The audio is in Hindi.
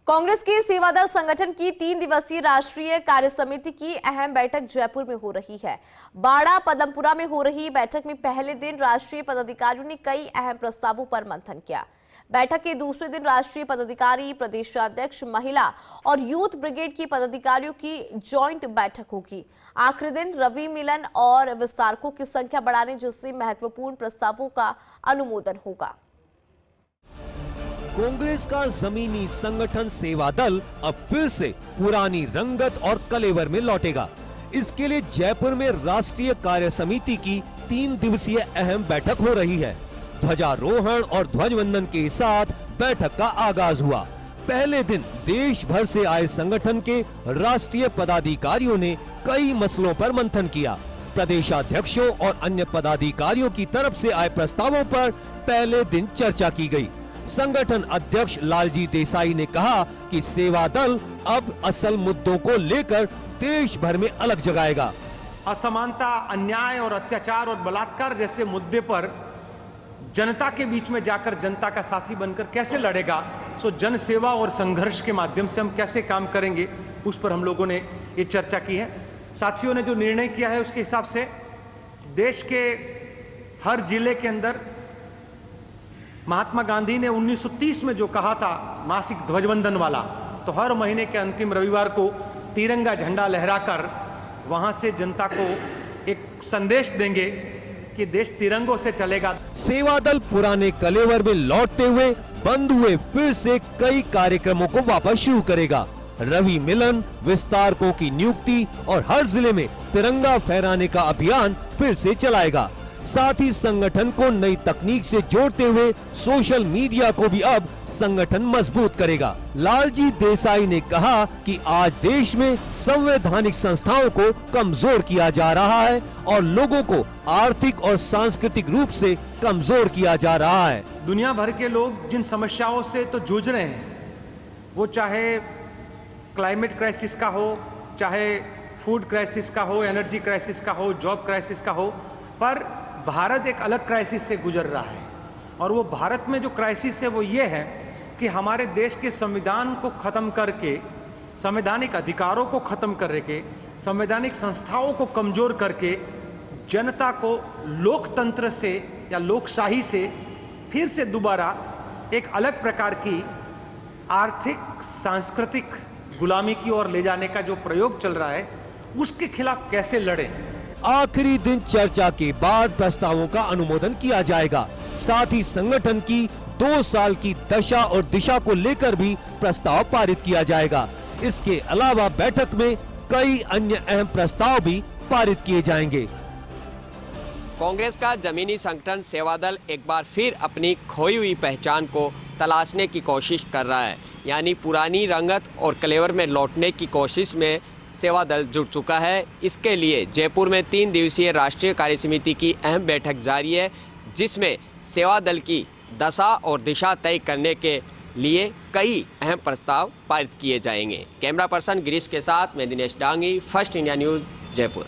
कांग्रेस के सेवादल संगठन की 3 दिवसीय राष्ट्रीय कार्य समिति की अहम बैठक जयपुर में हो रही है। बाड़ा पदमपुरा में हो रही बैठक में पहले दिन राष्ट्रीय पदाधिकारियों ने कई अहम प्रस्तावों पर मंथन किया। बैठक के दूसरे दिन राष्ट्रीय पदाधिकारी, प्रदेशाध्यक्ष, महिला और यूथ ब्रिगेड की पदाधिकारियों की जॉइंट बैठक होगी। आखिरी दिन रवि मिलन और विस्तारकों की संख्या बढ़ाने जैसे महत्वपूर्ण प्रस्तावों का अनुमोदन होगा। कांग्रेस का जमीनी संगठन सेवा दल अब फिर से पुरानी रंगत और कलेवर में लौटेगा। इसके लिए जयपुर में राष्ट्रीय कार्य समिति की 3 दिवसीय अहम बैठक हो रही है। ध्वजारोहण और ध्वजवंदन के साथ बैठक का आगाज हुआ। पहले दिन देश भर से आए संगठन के राष्ट्रीय पदाधिकारियों ने कई मसलों पर मंथन किया। प्रदेशाध्यक्षों और अन्य पदाधिकारियों की तरफ से आए प्रस्तावों पर पहले दिन चर्चा की गई। संगठन अध्यक्ष लालजी देसाई ने कहा कि सेवा दल अब असल मुद्दों को लेकर देश भर में अलग जगाएगा। असमानता, अन्याय और अत्याचार और बलात्कार जैसे मुद्दे पर जनता के बीच में जाकर जनता का साथी बनकर कैसे लड़ेगा, सो जन सेवा और संघर्ष के माध्यम से हम कैसे काम करेंगे, उस पर हम लोगों ने ये चर्चा की है। साथियों ने जो निर्णय किया है उसके हिसाब से देश के हर जिले के अंदर महात्मा गांधी ने 1930 में जो कहा था मासिक ध्वजवंदन वाला, तो हर महीने के अंतिम रविवार को तिरंगा झंडा लहराकर वहां से जनता को एक संदेश देंगे कि देश तिरंगों से चलेगा। सेवा दल पुराने कलेवर में लौटते हुए बंद हुए फिर से कई कार्यक्रमों को वापस शुरू करेगा। रवि मिलन, विस्तारकों की नियुक्ति और हर जिले में तिरंगा फहराने का अभियान फिर से चलाएगा। साथ ही संगठन को नई तकनीक से जोड़ते हुए सोशल मीडिया को भी अब संगठन मजबूत करेगा। लालजी देसाई ने कहा कि आज देश में संवैधानिक संस्थाओं को कमजोर किया जा रहा है और लोगों को आर्थिक और सांस्कृतिक रूप से कमजोर किया जा रहा है। दुनिया भर के लोग जिन समस्याओं से तो जूझ रहे हैं, वो चाहे क्लाइमेट क्राइसिस का हो, चाहे फूड क्राइसिस का हो, एनर्जी क्राइसिस का हो, जॉब क्राइसिस का हो, पर भारत एक अलग क्राइसिस से गुजर रहा है। और वो भारत में जो क्राइसिस है वो ये है कि हमारे देश के संविधान को खत्म करके, संवैधानिक अधिकारों को खत्म करके, संवैधानिक संस्थाओं को कमजोर करके जनता को लोकतंत्र से या लोकशाही से फिर से दोबारा एक अलग प्रकार की आर्थिक, सांस्कृतिक गुलामी की ओर ले जाने का जो प्रयोग चल रहा है, उसके खिलाफ कैसे लड़ें। आखिरी दिन चर्चा के बाद प्रस्तावों का अनुमोदन किया जाएगा। साथ ही संगठन की 2 साल की दशा और दिशा को लेकर भी प्रस्ताव पारित किया जाएगा। इसके अलावा बैठक में कई अन्य अहम प्रस्ताव भी पारित किए जाएंगे। कांग्रेस का जमीनी संगठन सेवा दल एक बार फिर अपनी खोई हुई पहचान को तलाशने की कोशिश कर रहा है, यानी पुरानी रंगत और कलेवर में लौटने की कोशिश में सेवा दल जुट चुका है। इसके लिए जयपुर में 3 दिवसीय राष्ट्रीय कार्य समिति की अहम बैठक जारी है, जिसमें सेवा दल की दशा और दिशा तय करने के लिए कई अहम प्रस्ताव पारित किए जाएंगे। कैमरा पर्सन गिरीश के साथ मैं Dinesh Dangi, first India news, Jaipur.